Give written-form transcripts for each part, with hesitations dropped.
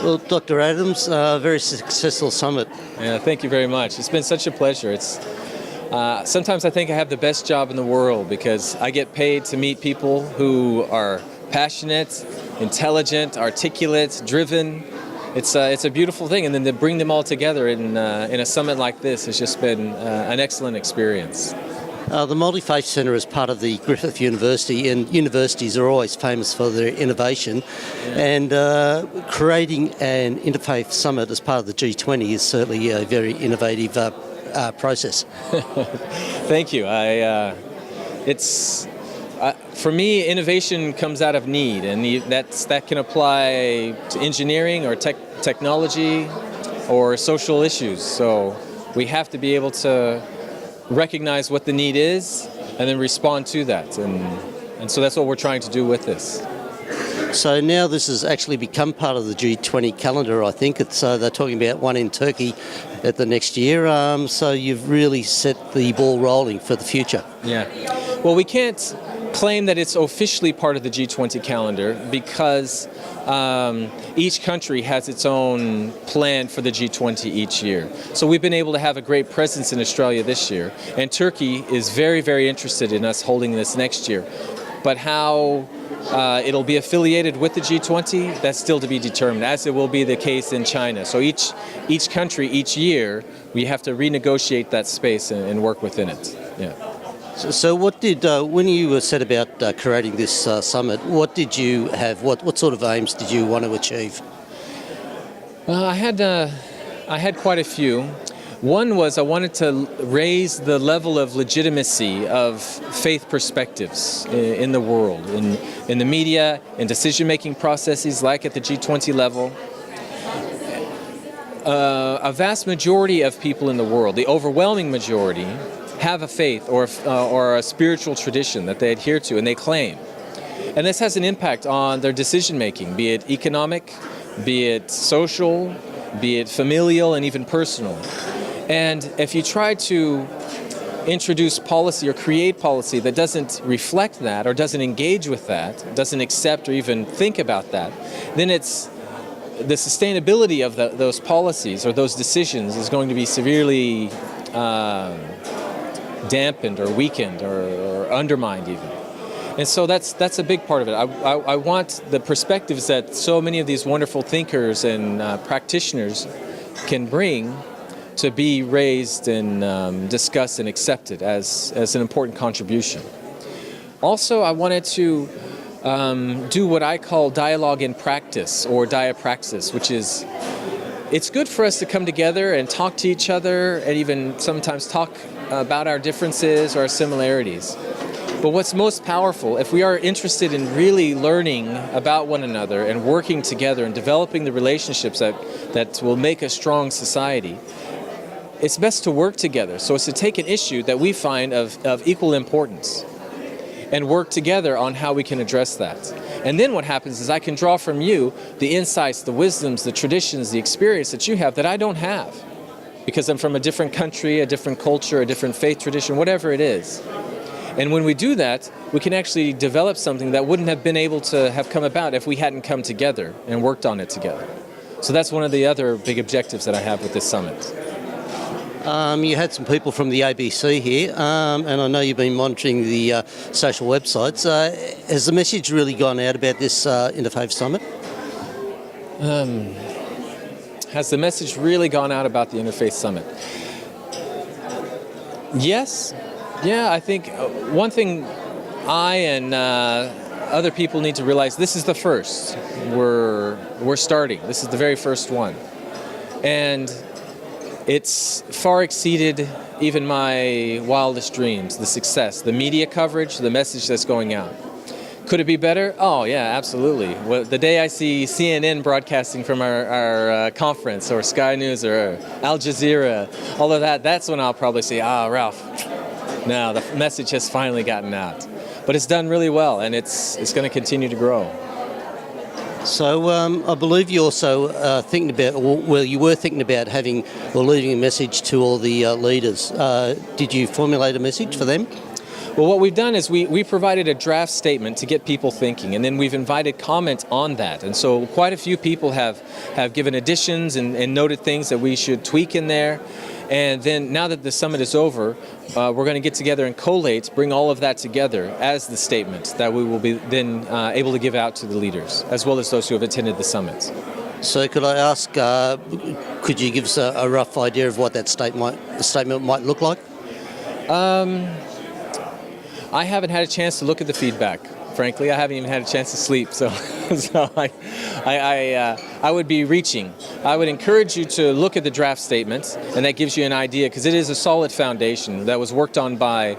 Well, Dr. Adams, very successful summit. Yeah, thank you very much. It's been such a pleasure. Sometimes I think I have the best job in the world because I get paid to meet people who are passionate, intelligent, articulate, driven. It's a beautiful thing, and then to bring them all together in a summit like this has just been an excellent experience. The Multi-Faith Centre is part of the Griffith University, and universities are always famous for their innovation. And creating an Interfaith Summit as part of the G20 is certainly a very innovative process. Thank you. For me, innovation comes out of need, and that can apply to engineering or technology or social issues. So we have to be able to recognize what the need is and then respond to that. And so that's what we're trying to do with this. So now this has actually become part of the G20 calendar, I think. They're talking about one in Turkey at the next year. So you've really set the ball rolling for the future. Yeah. Well, we can't claim that it's officially part of the G20 calendar because each country has its own plan for the G20 each year. So we've been able to have a great presence in Australia this year, and Turkey is very, very interested in us holding this next year. But how it'll be affiliated with the G20, that's still to be determined, as it will be the case in China. So each country, each year, we have to renegotiate that space and work within it. Yeah. So what did, when you set about creating this summit, what did you have, what sort of aims did you want to achieve? I had quite a few. One was I wanted to raise the level of legitimacy of faith perspectives in the world, in the media, in decision-making processes like at the G20 level. A vast majority of people in the world, the overwhelming majority, have a faith or a spiritual tradition that they adhere to and they claim. And this has an impact on their decision-making, be it economic, be it social, be it familial, and even personal. And if you try to introduce policy or create policy that doesn't reflect that or doesn't engage with that, doesn't accept or even think about that, then the sustainability of those policies or those decisions is going to be severely dampened or weakened or undermined even. And so that's a big part of it. I want the perspectives that so many of these wonderful thinkers and practitioners can bring to be raised and discussed and accepted as an important contribution. Also, I wanted to do what I call dialogue in practice or diapraxis, which is it's good for us to come together and talk to each other and even sometimes talk about our differences or our similarities. But what's most powerful, if we are interested in really learning about one another and working together and developing the relationships that will make a strong society, it's best to work together. So it's to take an issue that we find of equal importance and work together on how we can address that. And then what happens is I can draw from you the insights, the wisdoms, the traditions, the experience that you have that I don't have because I'm from a different country, a different culture, a different faith tradition, whatever it is. And when we do that, we can actually develop something that wouldn't have been able to have come about if we hadn't come together and worked on it together. So that's one of the other big objectives that I have with this summit. You had some people from the ABC here, and I know you've been monitoring the social websites. Has the message really gone out about this Interfaith Summit? Has the message really gone out about the Interfaith Summit? Yes. Yeah, I think one thing I and other people need to realize, this is the first. We're starting. This is the very first one. And it's far exceeded even my wildest dreams, the success, the media coverage, the message that's going out. Could it be better? Oh, yeah, absolutely. Well, the day I see CNN broadcasting from our conference, or Sky News, or Al Jazeera, all of that, that's when I'll probably say, Ralph, no, the message has finally gotten out. But it's done really well, and it's going to continue to grow. So I believe you also thinking about, well, you were thinking about having or leaving a message to all the leaders. Did you formulate a message for them? Well, what we've done is we provided a draft statement to get people thinking, and then we've invited comment on that. And so quite a few people have given additions and noted things that we should tweak in there. And then now that the summit is over, we're going to get together and collate, bring all of that together as the statement that we will be then able to give out to the leaders, as well as those who have attended the summits. So could I ask, could you give us a rough idea of what that statement might look like? I haven't had a chance to look at the feedback. Frankly, I haven't even had a chance to sleep, so I would be reaching. I would encourage you to look at the draft statement, and that gives you an idea, because it is a solid foundation that was worked on by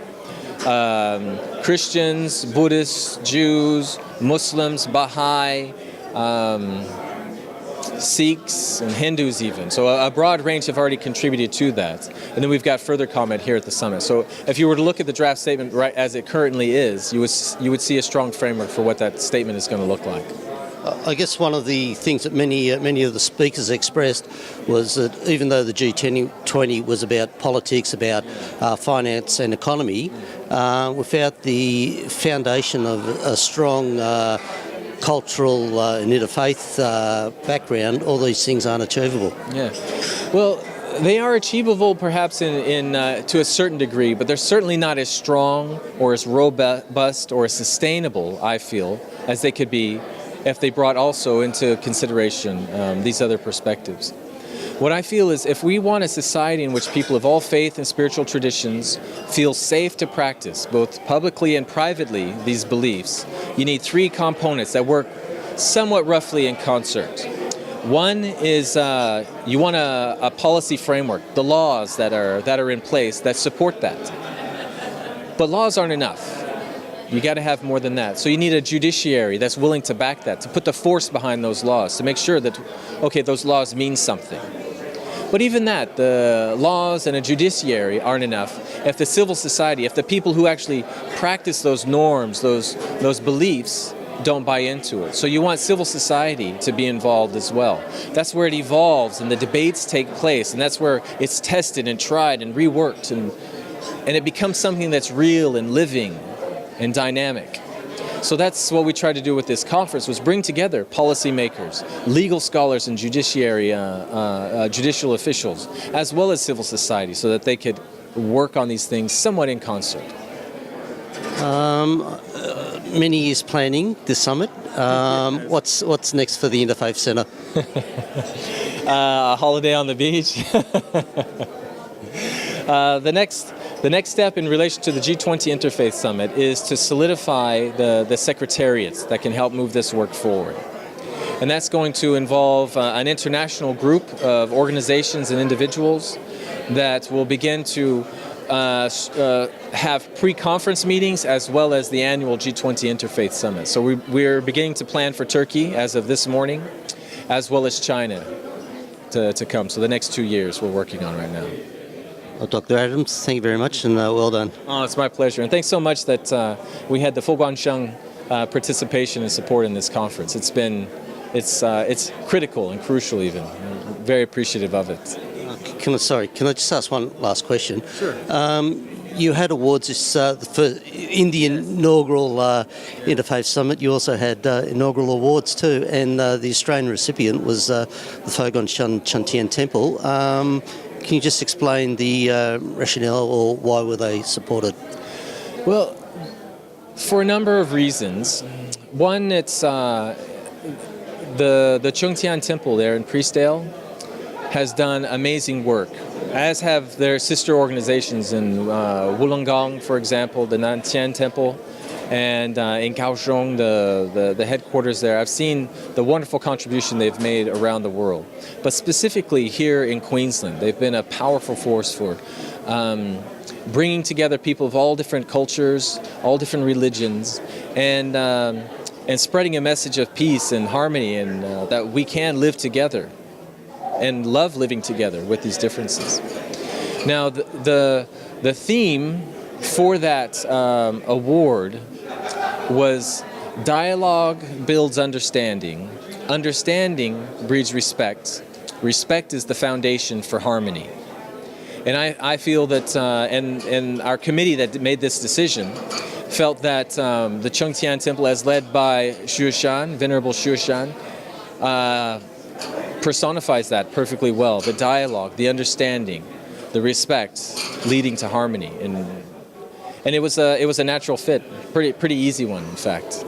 Christians, Buddhists, Jews, Muslims, Baha'i, Sikhs, and Hindus even. So a broad range have already contributed to that. And then we've got further comment here at the summit. So if you were to look at the draft statement right as it currently is, you would see a strong framework for what that statement is going to look like. I guess one of the things that many of the speakers expressed was that even though the G20 was about politics, about finance and economy, without the foundation of a strong cultural and interfaith background, all these things aren't achievable. Yeah. Well, they are achievable perhaps in to a certain degree, but they're certainly not as strong or as robust or as sustainable, I feel, as they could be if they brought also into consideration these other perspectives. What I feel is if we want a society in which people of all faith and spiritual traditions feel safe to practice, both publicly and privately, these beliefs, you need three components that work somewhat roughly in concert. One is you want a policy framework, the laws that are in place that support that. But laws aren't enough. You got to have more than that. So you need a judiciary that's willing to back that, to put the force behind those laws, to make sure that, okay, those laws mean something. But even that, the laws and a judiciary aren't enough if the civil society, if the people who actually practice those norms, those beliefs, don't buy into it. So you want civil society to be involved as well. That's where it evolves and the debates take place, and that's where it's tested and tried and reworked, and it becomes something that's real and living and dynamic. So that's what we tried to do with this conference, was bring together policymakers, legal scholars and judicial officials, as well as civil society, so that they could work on these things somewhat in concert. Many years planning this summit. What's next for the Interfaith Centre? A holiday on the beach. The next step in relation to the G20 Interfaith Summit is to solidify the secretariats that can help move this work forward. And that's going to involve an international group of organizations and individuals that will begin to have pre-conference meetings as well as the annual G20 Interfaith Summit. So we're beginning to plan for Turkey as of this morning, as well as China to come. So the next 2 years we're working on right now. Well, Dr. Adams, thank you very much, and well done. Oh, it's my pleasure. And thanks so much that we had the Foguangsheng participation and support in this conference. It's critical and crucial even. I'm very appreciative of it. Can I just ask one last question? Sure. You had awards in the inaugural Interfaith Summit. You also had inaugural awards too, and the Australian recipient was the Foguangsheng Chantian Temple. Can you just explain the rationale, or why were they supported? Well, for a number of reasons. One, it's the Chungtian Temple there in Priestdale has done amazing work, as have their sister organizations in Wollongong, for example, the Nantian Temple, and in Kaohsiung, the headquarters there. I've seen the wonderful contribution they've made around the world. But specifically here in Queensland, they've been a powerful force for bringing together people of all different cultures, all different religions, and spreading a message of peace and harmony, and that we can live together and love living together with these differences. Now, the theme for that award was dialogue builds understanding, understanding breeds respect, respect is the foundation for harmony. And I feel that, and our committee that made this decision felt that the Chengtian Temple, as led by Shuoshan, Venerable Shuoshan, personifies that perfectly well. The dialogue, the understanding, the respect, leading to harmony, and it was a natural fit, pretty easy one, in fact.